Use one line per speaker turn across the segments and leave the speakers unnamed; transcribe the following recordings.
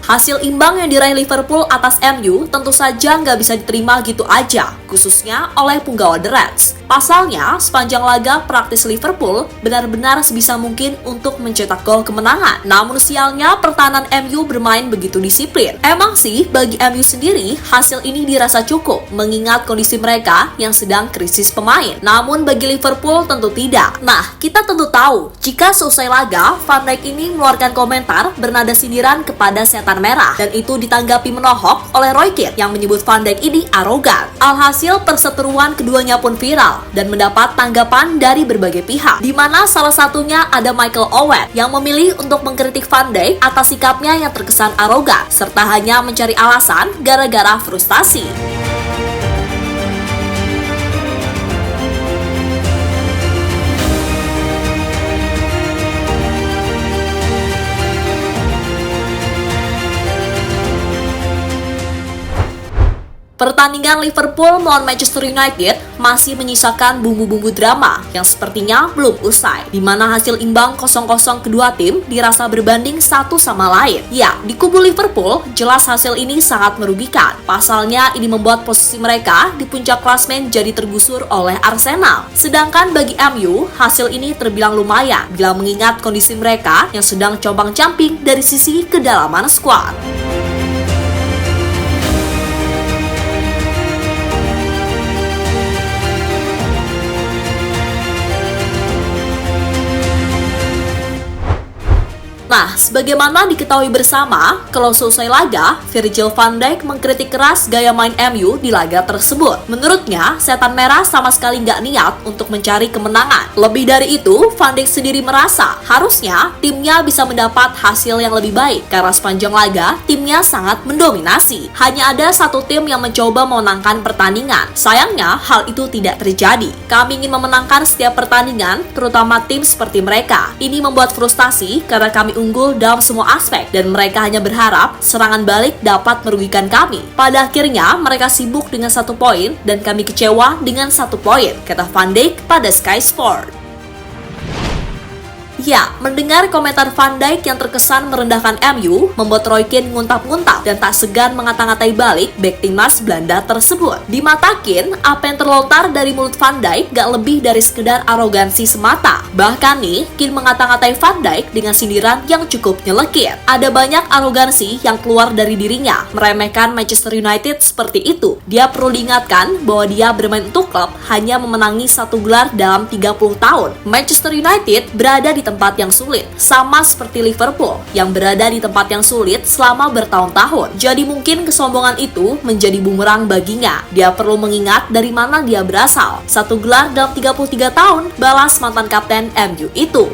Hasil imbang yang diraih Liverpool atas MU tentu saja nggak bisa diterima gitu aja, khususnya oleh punggawa The Reds. Pasalnya, sepanjang laga praktis Liverpool benar-benar sebisa mungkin untuk mencetak gol kemenangan. Namun sialnya pertahanan MU bermain begitu disiplin. Emang sih bagi MU sendiri hasil ini dirasa cukup mengingat kondisi mereka yang sedang krisis pemain. Namun bagi Liverpool tentu tidak. Nah, kita tentu tahu jika selesai laga Van Dijk ini mengeluarkan komentar bernada sindiran kepada setan merah, dan itu ditanggapi menohok oleh Roy Keane yang menyebut Van Dijk ini arogan. Alhasil perseteruan keduanya pun viral dan mendapat tanggapan dari berbagai pihak, di mana salah satunya ada Michael Owen yang memilih untuk mengkritik Van Dijk atas sikapnya yang terkesan arogan serta hanya mencari alasan gara-gara frustasi. Pertandingan Liverpool melawan Manchester United masih menyisakan bumbu-bumbu drama yang sepertinya belum usai, di mana hasil imbang 0-0 kedua tim dirasa berbanding satu sama lain. Ya, di kubu Liverpool jelas hasil ini sangat merugikan. Pasalnya ini membuat posisi mereka di puncak klasmen jadi tergusur oleh Arsenal. Sedangkan bagi MU, hasil ini terbilang lumayan bila mengingat kondisi mereka yang sedang compang-camping dari sisi kedalaman skuad. Nah, sebagaimana diketahui bersama, kalau selesai laga, Virgil van Dijk mengkritik keras gaya main MU di laga tersebut. Menurutnya, setan merah sama sekali nggak niat untuk mencari kemenangan. Lebih dari itu, Van Dijk sendiri merasa harusnya timnya bisa mendapat hasil yang lebih baik karena sepanjang laga timnya sangat mendominasi. Hanya ada satu tim yang mencoba memenangkan pertandingan. Sayangnya, hal itu tidak terjadi. Kami ingin memenangkan setiap pertandingan, terutama tim seperti mereka. Ini membuat frustasi karena kami unggul dalam semua aspek dan mereka hanya berharap serangan balik dapat merugikan kami. Pada akhirnya mereka sibuk dengan 1 poin dan kami kecewa dengan 1 poin, kata Van Dijk pada Sky Sport. Ya, mendengar komentar Van Dijk yang terkesan merendahkan MU membuat Roy Keane nguntap-nguntap dan tak segan mengata-ngatai balik bek timnas Belanda tersebut. Di mata Keane, apa yang terlontar dari mulut Van Dijk gak lebih dari sekedar arogansi semata. Bahkan nih, Keane mengata-ngatai Van Dijk dengan sindiran yang cukup nyelekit. Ada banyak arogansi yang keluar dari dirinya, meremehkan Manchester United seperti itu. Dia perlu diingatkan bahwa dia bermain untuk klub hanya memenangi 1 gelar dalam 30 tahun. Manchester United berada di tempat yang sulit, sama seperti Liverpool yang berada di tempat yang sulit selama bertahun-tahun. Jadi mungkin kesombongan itu menjadi bumerang baginya. Dia perlu mengingat dari mana dia berasal. 1 gelar dalam 33 tahun, balas mantan kapten MU itu.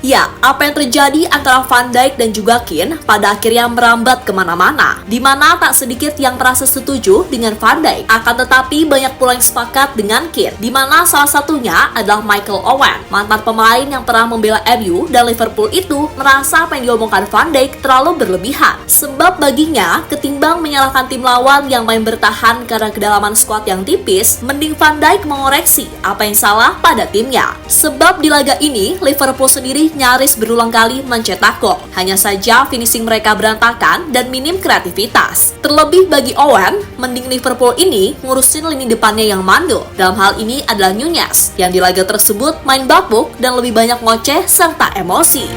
Ya, apa yang terjadi antara Van Dijk dan juga Keane pada akhirnya merambat kemana-mana, di mana tak sedikit yang merasa setuju dengan Van Dijk, akan tetapi banyak pula yang sepakat dengan Keane, di mana salah satunya adalah Michael Owen, mantan pemain yang pernah membela MU dan Liverpool itu merasa apa yang diomongkan Van Dijk terlalu berlebihan, sebab baginya ketimbang menyalahkan tim lawan yang main bertahan karena kedalaman skuad yang tipis, mending Van Dijk mengoreksi apa yang salah pada timnya. Sebab di laga ini Liverpool sendiri nyaris berulang kali mencetak gol. Hanya saja finishing mereka berantakan dan minim kreativitas. Terlebih bagi Owen, mending Liverpool ini ngurusin lini depannya yang mandul. Dalam hal ini adalah Nunez, yang di laga tersebut main bapuk dan lebih banyak ngoceh serta emosi.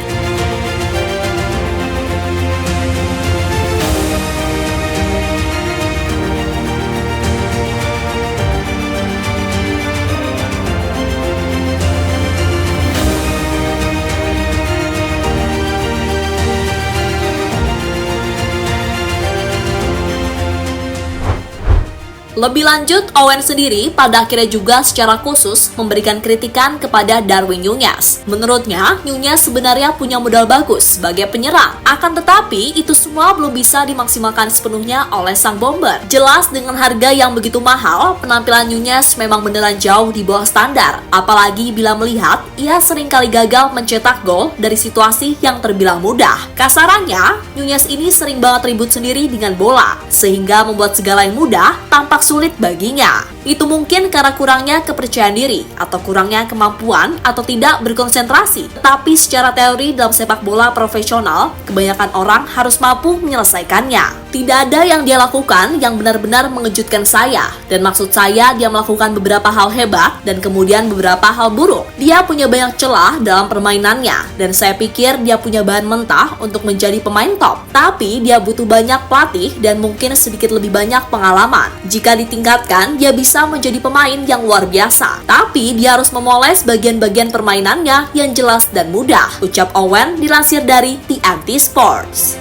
Lebih lanjut, Owen sendiri pada akhirnya juga secara khusus memberikan kritikan kepada Darwin Núñez. Menurutnya, Núñez sebenarnya punya modal bagus sebagai penyerang. Akan tetapi, itu semua belum bisa dimaksimalkan sepenuhnya oleh sang bomber. Jelas dengan harga yang begitu mahal, penampilan Núñez memang beneran jauh di bawah standar. Apalagi bila melihat, ia seringkali gagal mencetak gol dari situasi yang terbilang mudah. Kasarannya, Núñez ini sering banget ribut sendiri dengan bola, sehingga membuat segala yang mudah tampak sulit baginya. Itu mungkin karena kurangnya kepercayaan diri, atau kurangnya kemampuan, atau tidak berkonsentrasi. Tetapi secara teori dalam sepak bola profesional, kebanyakan orang harus mampu menyelesaikannya. Tidak ada yang dia lakukan yang benar-benar mengejutkan saya. Dan maksud saya, dia melakukan beberapa hal hebat dan kemudian beberapa hal buruk. Dia punya banyak celah dalam permainannya, dan saya pikir dia punya bahan mentah untuk menjadi pemain top. Tapi dia butuh banyak pelatih dan mungkin sedikit lebih banyak pengalaman. Jika ditingkatkan, dia bisa menjadi pemain yang luar biasa. Tapi dia harus memoles bagian-bagian permainannya yang jelas dan mudah, ucap Owen dilansir dari TNT Sports.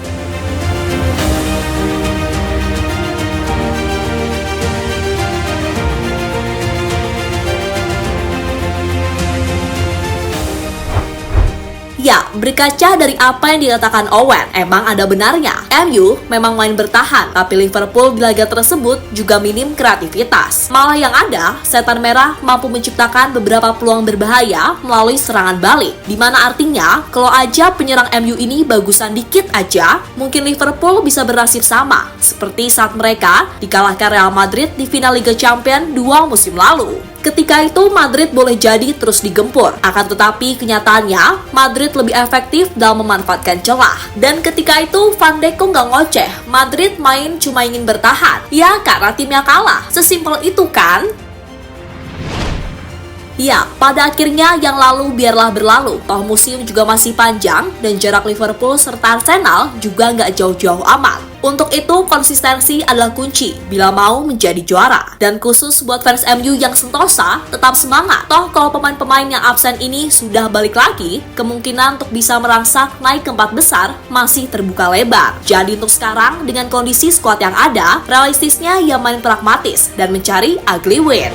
Ya, berkaca dari apa yang dikatakan Owen, emang ada benarnya. MU memang main bertahan, tapi Liverpool di laga tersebut juga minim kreativitas. Malah yang ada, setan merah mampu menciptakan beberapa peluang berbahaya melalui serangan balik. Dimana artinya, kalau aja penyerang MU ini bagusan dikit aja, mungkin Liverpool bisa bernasib sama. Seperti saat mereka dikalahkan Real Madrid di final Liga Champions 2 musim lalu. Ketika itu Madrid boleh jadi terus digempur, akan tetapi kenyataannya Madrid lebih efektif dalam memanfaatkan celah. Dan ketika itu Van Dijk kok nggak ngoceh, Madrid main cuma ingin bertahan. Ya karena timnya kalah, sesimpel itu kan? Ya, pada akhirnya yang lalu biarlah berlalu. Toh musim juga masih panjang dan jarak Liverpool serta Arsenal juga nggak jauh-jauh amat. Untuk itu, konsistensi adalah kunci bila mau menjadi juara. Dan khusus buat fans MU yang sentosa, tetap semangat. Toh kalau pemain-pemain yang absen ini sudah balik lagi, kemungkinan untuk bisa merangsak naik ke 4 besar masih terbuka lebar. Jadi untuk sekarang, dengan kondisi skuad yang ada, realistisnya ia main pragmatis dan mencari ugly win.